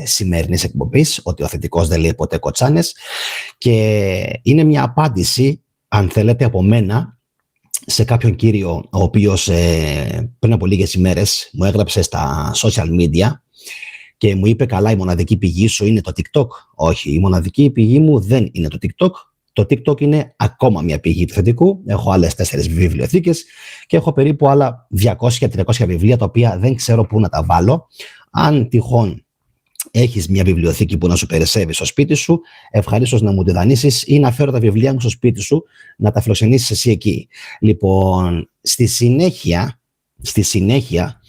σημερινής εκπομπής, ότι ο θετικός δεν λέει ποτέ κοτσάνες, και είναι μια απάντηση, αν θέλετε, από μένα σε κάποιον κύριο ο οποίος πριν από λίγες ημέρες μου έγραψε στα social media και μου είπε: καλά, η μοναδική πηγή σου είναι το TikTok? Όχι, η μοναδική πηγή μου δεν είναι το TikTok. Το TikTok είναι ακόμα μια πηγή του θετικού. Έχω άλλες 4 βιβλιοθήκες και έχω περίπου άλλα 200-300 βιβλία, τα οποία δεν ξέρω πού να τα βάλω. Αν τυχόν έχεις μια βιβλιοθήκη που να σου περισσεύει στο σπίτι σου, ευχαρίστως να μου τη δανείσεις ή να φέρω τα βιβλία μου στο σπίτι σου, να τα φιλοξενήσεις εσύ εκεί. Λοιπόν, στη συνέχεια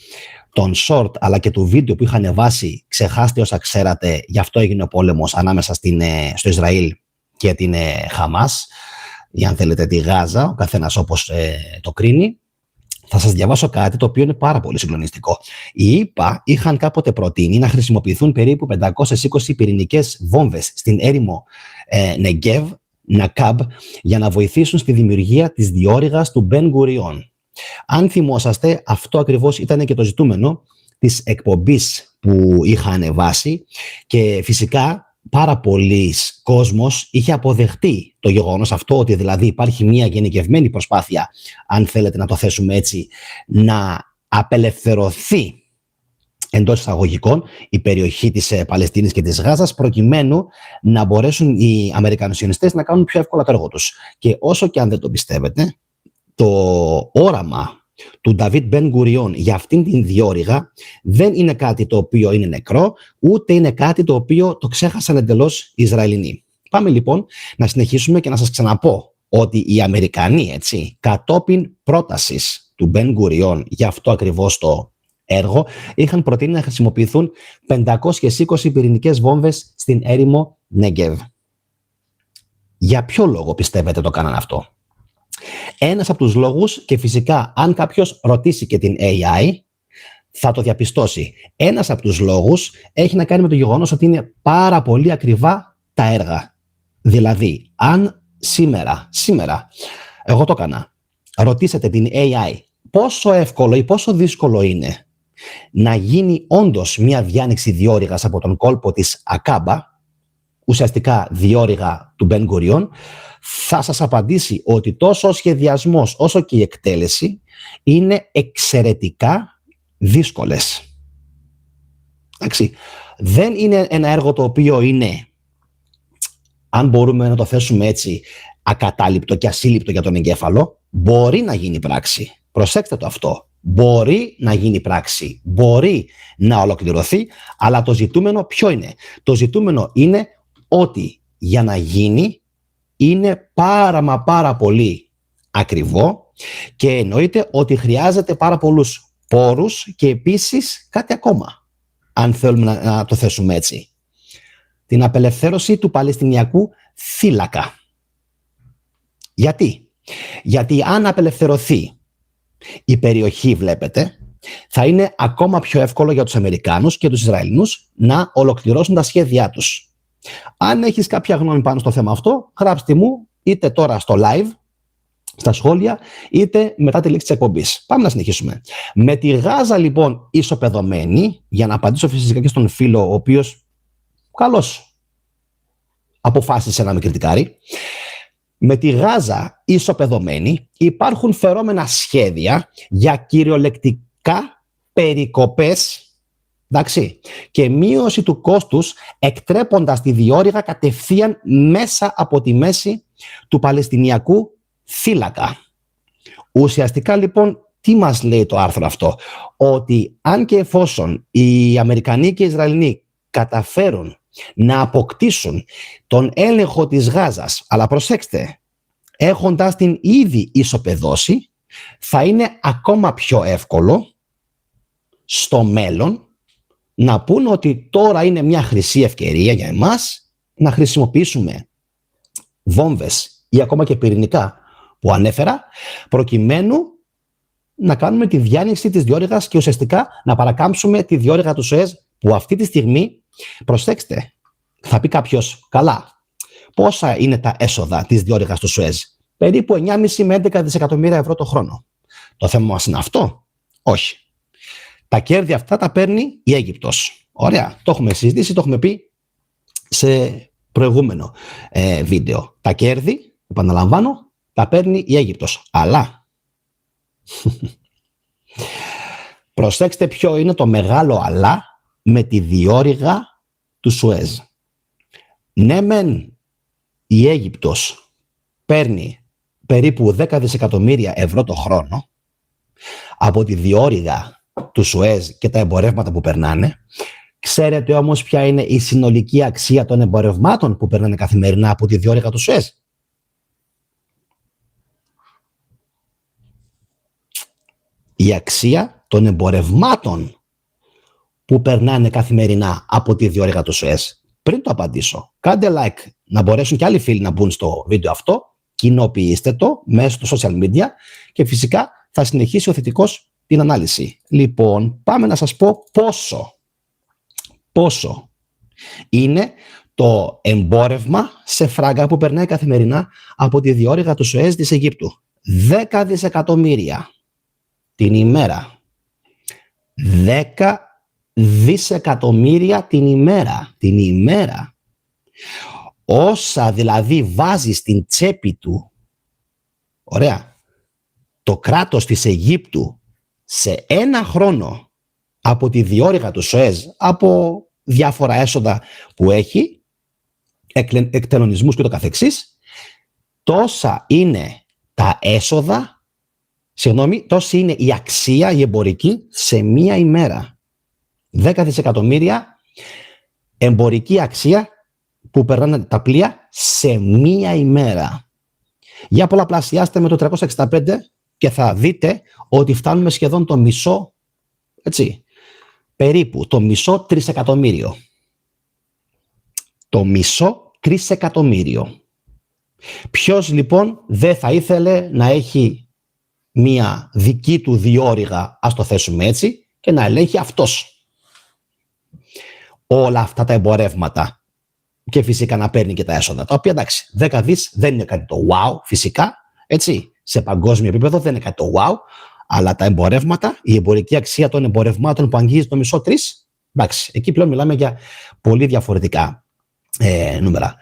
των short αλλά και του βίντεο που είχα ανεβάσει, ξεχάστε όσα ξέρατε, γι' αυτό έγινε ο πόλεμος ανάμεσα στο Ισραήλ και την Χαμάς, ή αν θέλετε τη Γάζα, ο καθένας όπως το κρίνει. Θα σας διαβάσω κάτι το οποίο είναι πάρα πολύ συγκλονιστικό. Οι ΗΠΑ είχαν κάποτε προτείνει να χρησιμοποιηθούν περίπου 520 πυρηνικές βόμβες στην έρημο Νακάμπ για να βοηθήσουν στη δημιουργία της διόρυγας του Μπεν Γκουριόν. Αν θυμόσαστε, αυτό ακριβώς ήταν και το ζητούμενο της εκπομπής που είχα ανεβάσει, και φυσικά πάρα πολλοί κόσμος είχε αποδεχτεί το γεγονός αυτό, ότι δηλαδή υπάρχει μια γενικευμένη προσπάθεια, αν θέλετε να το θέσουμε έτσι, να απελευθερωθεί εντός εισαγωγικών η περιοχή της Παλαιστίνης και της Γάζας, προκειμένου να μπορέσουν οι Αμερικανοσιωνιστές να κάνουν πιο εύκολα το έργο τους. Και όσο και αν δεν το πιστεύετε, το όραμα του Νταβίτ Μπεν Γκουριόν για αυτήν την διόρυγα δεν είναι κάτι το οποίο είναι νεκρό, ούτε είναι κάτι το οποίο το ξέχασαν εντελώς οι Ισραηλινοί. Πάμε λοιπόν να συνεχίσουμε και να σας ξαναπώ ότι οι Αμερικανοί, έτσι, κατόπιν πρότασης του Μπεν Γκουριόν για αυτό ακριβώς το έργο, είχαν προτείνει να χρησιμοποιηθούν 520 πυρηνικές βόμβες στην έρημο Νεγκέβ. Για ποιο λόγο πιστεύετε το κάναν αυτό? Ένας από τους λόγους, και φυσικά αν κάποιος ρωτήσει και την AI θα το διαπιστώσει, ένας από τους λόγους έχει να κάνει με το γεγονός ότι είναι πάρα πολύ ακριβά τα έργα. Δηλαδή, αν σήμερα, εγώ το έκανα, ρωτήσετε την AI πόσο εύκολο ή πόσο δύσκολο είναι να γίνει όντως μια διάνοιξη διόρυγας από τον κόλπο της Ακάμπα, ουσιαστικά διόρυγα του Μπεν Γκουριόν, θα σας απαντήσει ότι τόσο ο σχεδιασμός όσο και η εκτέλεση είναι εξαιρετικά δύσκολες. Εντάξει. Δεν είναι ένα έργο το οποίο είναι, αν μπορούμε να το θέσουμε έτσι, ακατάληπτο και ασύλληπτο για τον εγκέφαλο. Μπορεί να γίνει πράξη. Προσέξτε το αυτό. Μπορεί να γίνει πράξη. Μπορεί να ολοκληρωθεί, αλλά το ζητούμενο ποιο είναι? Το ζητούμενο είναι ότι για να γίνει είναι πάρα πολύ ακριβό, και εννοείται ότι χρειάζεται πάρα πολλούς πόρους και επίσης κάτι ακόμα, αν θέλουμε να το θέσουμε έτσι. Την απελευθέρωση του Παλαιστινιακού θύλακα. Γιατί αν απελευθερωθεί η περιοχή, βλέπετε, θα είναι ακόμα πιο εύκολο για τους Αμερικάνους και τους Ισραηλινούς να ολοκληρώσουν τα σχέδιά τους. Αν έχεις κάποια γνώμη πάνω στο θέμα αυτό, γράψτε μου είτε τώρα στο live, στα σχόλια, είτε μετά τη λήξη της εκπομπής. Πάμε να συνεχίσουμε. Με τη Γάζα λοιπόν ισοπεδωμένη, για να απαντήσω φυσικά και στον φίλο, ο οποίος καλώς αποφάσισε να με κριτικάρει, με τη Γάζα ισοπεδωμένη υπάρχουν φερόμενα σχέδια για κυριολεκτικά περικοπές, εντάξει, και μείωση του κόστους, εκτρέποντας τη διόρυγα κατευθείαν μέσα από τη μέση του Παλαιστινιακού θύλακα. Ουσιαστικά λοιπόν τι μας λέει το άρθρο αυτό? Ότι αν και εφόσον οι Αμερικανοί και οι Ισραηλινοί καταφέρουν να αποκτήσουν τον έλεγχο της Γάζας, αλλά προσέξτε, έχοντας την ήδη ισοπεδώσει, θα είναι ακόμα πιο εύκολο στο μέλλον να πούνε ότι τώρα είναι μια χρυσή ευκαιρία για εμάς να χρησιμοποιήσουμε βόμβες ή ακόμα και πυρηνικά που ανέφερα, προκειμένου να κάνουμε τη διάνοιξη της διόρυγας και ουσιαστικά να παρακάμψουμε τη διόρυγα του Σουέζ, που αυτή τη στιγμή, προσέξτε, θα πει κάποιος, καλά, πόσα είναι τα έσοδα της διόρυγας του Σουέζ? Περίπου 9,5 με 11 δισεκατομμύρια ευρώ το χρόνο. Το θέμα μας είναι αυτό? Όχι. Τα κέρδη αυτά τα παίρνει η Αίγυπτος. Ωραία, το έχουμε συζητήσει, το έχουμε πει σε προηγούμενο βίντεο. Τα κέρδη, επαναλαμβάνω, τα παίρνει η Αίγυπτος. Αλλά προσέξτε ποιο είναι το μεγάλο αλλά με τη διόρυγα του Σουέζ. Ναι μεν η Αίγυπτος παίρνει περίπου 10 δισεκατομμύρια ευρώ το χρόνο από τη διόρυγα του Σουέζ και τα εμπορεύματα που περνάνε. Ξέρετε όμως ποια είναι η συνολική αξία των εμπορευμάτων που περνάνε καθημερινά από τη διόρυγα του Σουέζ? Η αξία των εμπορευμάτων που περνάνε καθημερινά από τη διόρυγα του Σουέζ. Πριν το απαντήσω, κάντε like να μπορέσουν και άλλοι φίλοι να μπουν στο βίντεο αυτό, κοινοποιήστε το μέσω του social media και φυσικά θα συνεχίσει ο Θετικός την ανάλυση. Λοιπόν, πάμε να σας πω πόσο είναι το εμπόρευμα σε φράγκα που περνάει καθημερινά από τη διόρυγα του Σουέζ της Αιγύπτου. 10 δισεκατομμύρια την ημέρα. 10 δισεκατομμύρια την ημέρα. Όσα δηλαδή βάζει στην τσέπη του, ωραία, το κράτος της Αιγύπτου σε ένα χρόνο από τη διόρυγα του Σουέζ, από διάφορα έσοδα που έχει, εκτελονισμούς και το καθεξής, τόσα είναι τα έσοδα, τόση είναι η αξία, η εμπορική, σε μία ημέρα. 10 δισεκατομμύρια εμπορική αξία που περνάνε τα πλοία σε μία ημέρα. Για πολλαπλασιάστε με το 365 και θα δείτε ότι φτάνουμε σχεδόν το μισό, έτσι, περίπου το μισό τρισεκατομμύριο. Το μισό τρισεκατομμύριο. Ποιος λοιπόν δεν θα ήθελε να έχει μία δική του διόρυγα, ας το θέσουμε έτσι, και να ελέγχει αυτός όλα αυτά τα εμπορεύματα και φυσικά να παίρνει και τα έσοδα, τα οποία εντάξει, 10 δις δεν είναι κάτι το wow, φυσικά, έτσι, σε παγκόσμιο επίπεδο δεν είναι κάτι το wow, αλλά τα εμπορεύματα, η εμπορική αξία των εμπορευμάτων που αγγίζει το μισό τρεις, εντάξει, εκεί πλέον μιλάμε για πολύ διαφορετικά νούμερα.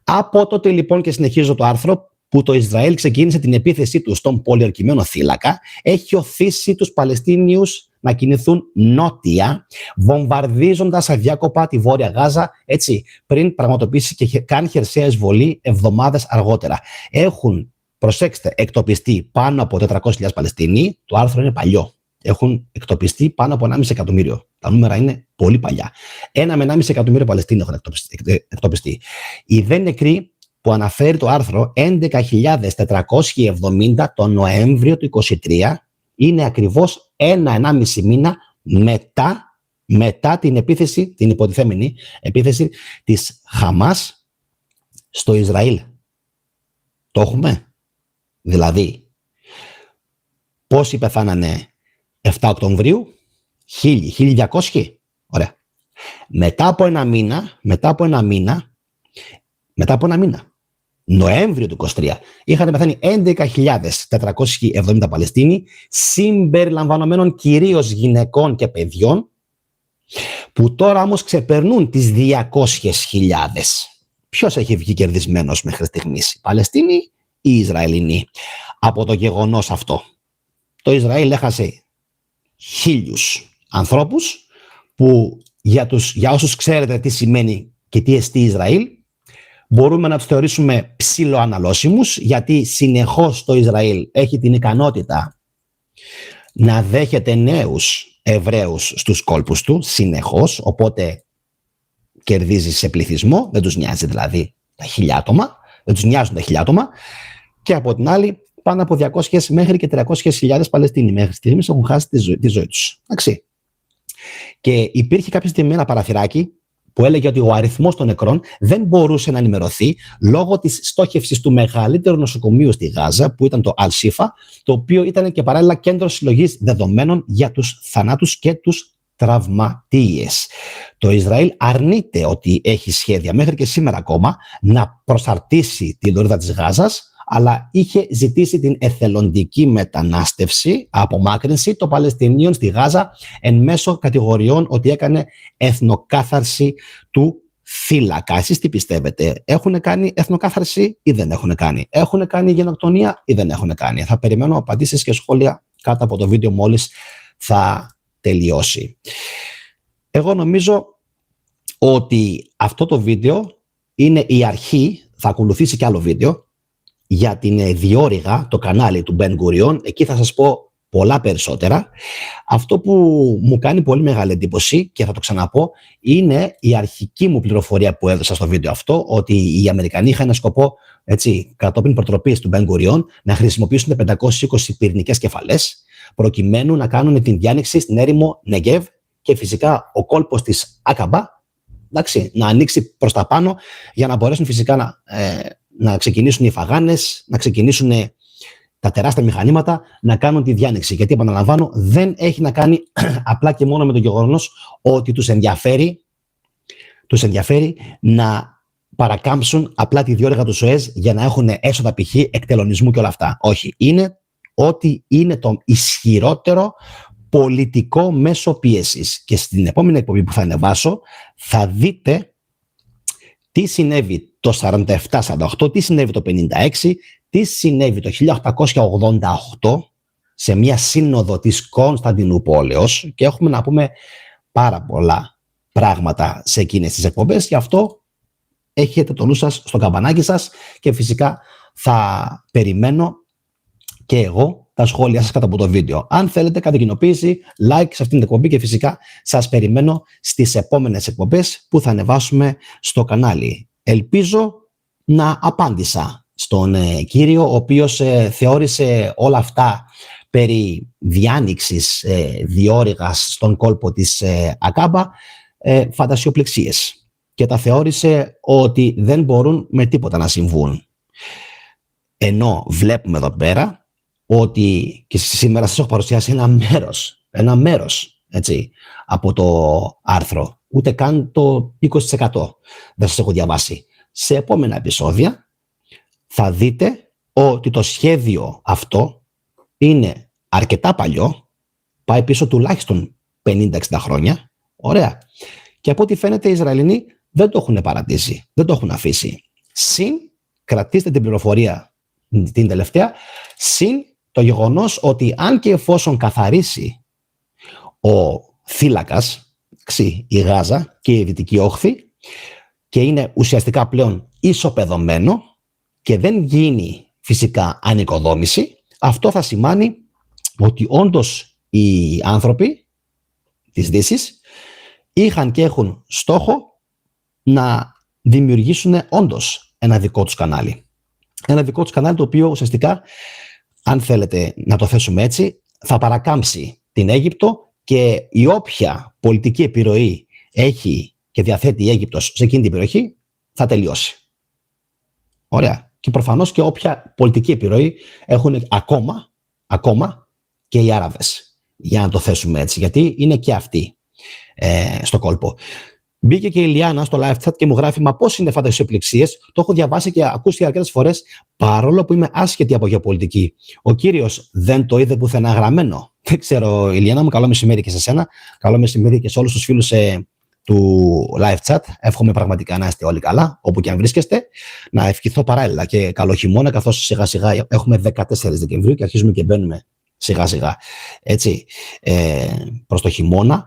Από τότε λοιπόν, και συνεχίζω το άρθρο, που το Ισραήλ ξεκίνησε την επίθεσή του στον πολιορκημένο θύλακα, έχει οθήσει τους Παλαιστίνιους να κινηθούν νότια, βομβαρδίζοντας αδιάκοπα τη Βόρεια Γάζα, έτσι, πριν πραγματοποιήσει και κάνει χερσαία εισβολή εβδομάδες αργότερα. Έχουν, προσέξτε, εκτοπιστεί πάνω από 400.000 Παλαιστίνοι, το άρθρο είναι παλιό. Έχουν εκτοπιστεί πάνω από 1,5 εκατομμύριο. Τα νούμερα είναι πολύ παλιά. 1 με 1,5 εκατομμύριο Παλαιστίνοι έχουν εκτοπιστεί. Οι δε νεκροί που αναφέρει το άρθρο, 11.470 τον Νοέμβριο του 2023, είναι ακριβώς 1,5 μήνα μετά την επίθεση, την υποτιθέμενη επίθεση της Χαμάς στο Ισραήλ. Το έχουμε. Δηλαδή, πόσοι πεθάνανε 7 Οκτωβρίου? 1.200. Ωραία. Μετά από ένα μήνα, Νοέμβριο του 2023, είχαν πεθάνει 11.470 Παλαιστίνοι, συμπεριλαμβανομένων κυρίως γυναικών και παιδιών, που τώρα όμως ξεπερνούν τις 200.000. Ποιος έχει βγει κερδισμένος μέχρι στιγμής, οι Παλαιστίνοι ή οι Ισραηλινοί, από το γεγονός αυτό? Το Ισραήλ έχασε 1.000 ανθρώπους, που για όσους ξέρετε τι σημαίνει και τι εστί Ισραήλ, μπορούμε να τους θεωρήσουμε ψιλοαναλώσιμους, γιατί συνεχώς το Ισραήλ έχει την ικανότητα να δέχεται νέους Εβραίους στους κόλπους του, συνεχώς, οπότε κερδίζει σε πληθυσμό, δεν τους νοιάζει δηλαδή τα 1.000 άτομα, δεν τους νοιάζουν τα 1.000 άτομα, και από την άλλη πάνω από 200 μέχρι και 300.000 Παλαιστίνοι μέχρι στιγμής έχουν χάσει τη ζωή τους. Εντάξει. Και υπήρχε κάποια στιγμή ένα παραθυράκι που έλεγε ότι ο αριθμός των νεκρών δεν μπορούσε να ενημερωθεί λόγω της στόχευσης του μεγαλύτερου νοσοκομείου στη Γάζα, που ήταν το Al-Shifa, το οποίο ήταν και παράλληλα κέντρο συλλογής δεδομένων για τους θανάτους και τους τραυματίες. Το Ισραήλ αρνείται ότι έχει σχέδια μέχρι και σήμερα ακόμα να προσαρτήσει τη λωρίδα της Γάζας αλλά είχε ζητήσει την εθελοντική μετανάστευση, απομάκρυνση των Παλαιστινίων στη Γάζα εν μέσω κατηγοριών ότι έκανε εθνοκάθαρση του θύλακα. Εσείς τι πιστεύετε, έχουν κάνει εθνοκάθαρση ή δεν έχουν κάνει, έχουν κάνει γενοκτονία ή δεν έχουν κάνει? Θα περιμένω απαντήσεις και σχόλια κάτω από το βίντεο μόλις θα τελειώσει. Εγώ νομίζω ότι αυτό το βίντεο είναι η αρχή, θα ακολουθήσει και άλλο βίντεο για την διόρυγα, το κανάλι του Ben Gurion. Εκεί θα σας πω πολλά περισσότερα. Αυτό που μου κάνει πολύ μεγάλη εντύπωση και θα το ξαναπώ είναι η αρχική μου πληροφορία που έδωσα στο βίντεο αυτό, ότι οι Αμερικανοί είχαν ένα σκοπό, έτσι, κατόπιν προτροπής του Ben Gurion, να χρησιμοποιήσουν 520 πυρηνικές κεφαλές προκειμένου να κάνουν την διάνοιξη στην έρημο Νεγκέβ και φυσικά ο κόλπος της Άκαμπα, εντάξει, να ανοίξει προς τα πάνω για να μπορέσουν φυσικά να ξεκινήσουν οι φαγάνες, να ξεκινήσουν τα τεράστια μηχανήματα να κάνουν τη διάνοιξη. Γιατί, επαναλαμβάνω, δεν έχει να κάνει απλά και μόνο με το γεγονός ότι τους ενδιαφέρει να παρακάμψουν απλά τη διόρυγα του Σουέζ για να έχουν έσοδα π.χ. εκτελονισμού και όλα αυτά. Όχι. Είναι ότι είναι το ισχυρότερο πολιτικό μέσο πίεσης. Και στην επόμενη εκπομπή που θα ανεβάσω θα δείτε τι συνέβη το 47-48, τι συνέβη το 56, τι συνέβη το 1888 σε μια σύνοδο της Κωνσταντινούπολεως, και έχουμε να πούμε πάρα πολλά πράγματα σε εκείνες τις εκπομπές. Γι' αυτό έχετε το νου σας στο καμπανάκι σας και φυσικά θα περιμένω και εγώ τα σχόλια σας κάτω από το βίντεο. Αν θέλετε, κάντε κοινοποίηση, like σε αυτήν την εκπομπή και φυσικά σας περιμένω στις επόμενες εκπομπές που θα ανεβάσουμε στο κανάλι. Ελπίζω να απάντησα στον κύριο, ο οποίος θεώρησε όλα αυτά περί διάνοιξης διόρυγας στον κόλπο της Ακάμπα φαντασιοπληξίες και τα θεώρησε ότι δεν μπορούν με τίποτα να συμβούν. Ενώ βλέπουμε εδώ πέρα ότι και σήμερα σας έχω παρουσιάσει ένα μέρος έτσι, από το άρθρο, ούτε καν το 20% δεν σας έχω διαβάσει. Σε επόμενα επεισόδια θα δείτε ότι το σχέδιο αυτό είναι αρκετά παλιό, πάει πίσω τουλάχιστον 50-60 χρόνια, ωραία. Και από ό,τι φαίνεται οι Ισραηλινοί δεν το έχουν παρατήσει, δεν το έχουν αφήσει. Συν, κρατήστε την πληροφορία την τελευταία, συν το γεγονός ότι αν και εφόσον καθαρίσει ο θύλακας, η Γάζα και η Δυτική Όχθη, και είναι ουσιαστικά πλέον ισοπεδωμένο και δεν γίνει φυσικά ανοικοδόμηση, αυτό θα σημαίνει ότι όντως οι άνθρωποι της Δύσης είχαν και έχουν στόχο να δημιουργήσουν όντως ένα δικό τους κανάλι. Ένα δικό τους κανάλι το οποίο ουσιαστικά, αν θέλετε να το θέσουμε έτσι, θα παρακάμψει την Αίγυπτο και η όποια πολιτική επιρροή έχει και διαθέτει η Αίγυπτος σε εκείνη την περιοχή θα τελειώσει. Ωραία. Και προφανώς και όποια πολιτική επιρροή έχουν ακόμα και οι Άραβες, για να το θέσουμε έτσι, γιατί είναι και αυτοί στο κόλπο. Μπήκε και η Λιάννα στο live chat και μου γράφει: μα πώς είναι φαντασιοπληξίες? Το έχω διαβάσει και ακούσει αρκετές φορές, παρόλο που είμαι άσχετη από γεωπολιτική. Ο κύριος δεν το είδε πουθενά γραμμένο. Δεν ξέρω, η Λιάννα μου, καλό μεσημέρι και σε σένα. Καλό μεσημέρι και σε όλους τους φίλους του live chat. Εύχομαι πραγματικά να είστε όλοι καλά, όπου και αν βρίσκεστε. Να ευχηθώ παράλληλα και καλό χειμώνα, καθώς σιγά σιγά έχουμε 14 Δεκεμβρίου και αρχίζουμε και μπαίνουμε σιγά σιγά έτσι, προς το χειμώνα.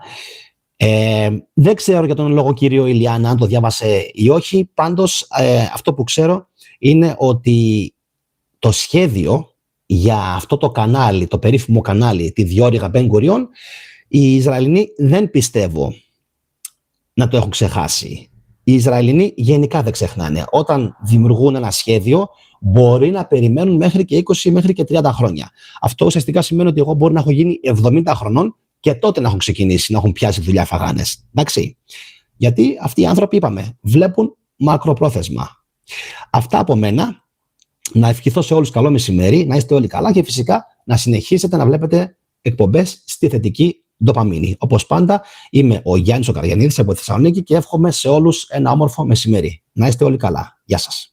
Δεν ξέρω για τον λόγο κύριο Ηλιάνα αν το διάβασε ή όχι. Πάντως αυτό που ξέρω είναι ότι το σχέδιο για αυτό το κανάλι, το περίφημο κανάλι, τη διόρυγα Ben Gurion, οι Ισραηλινοί δεν πιστεύω να το έχουν ξεχάσει. Οι Ισραηλινοί γενικά δεν ξεχνάνε. Όταν δημιουργούν ένα σχέδιο, μπορεί να περιμένουν μέχρι και 20 μέχρι και 30 χρόνια. Αυτό ουσιαστικά σημαίνει ότι εγώ μπορεί να έχω γίνει 70 χρονών και τότε να έχουν ξεκινήσει, να έχουν πιάσει δουλειά φαγάνες. Εντάξει. Γιατί αυτοί οι άνθρωποι, είπαμε, βλέπουν μακροπρόθεσμα. Αυτά από μένα. Να ευχηθώ σε όλους καλό μεσημέρι, να είστε όλοι καλά και φυσικά να συνεχίσετε να βλέπετε εκπομπές στη θετική ντοπαμίνη. Όπως πάντα, είμαι ο Γιάννης ο Καριανίδης από τη Θεσσαλονίκη και εύχομαι σε όλους ένα όμορφο μεσημέρι. Να είστε όλοι καλά. Γεια σας.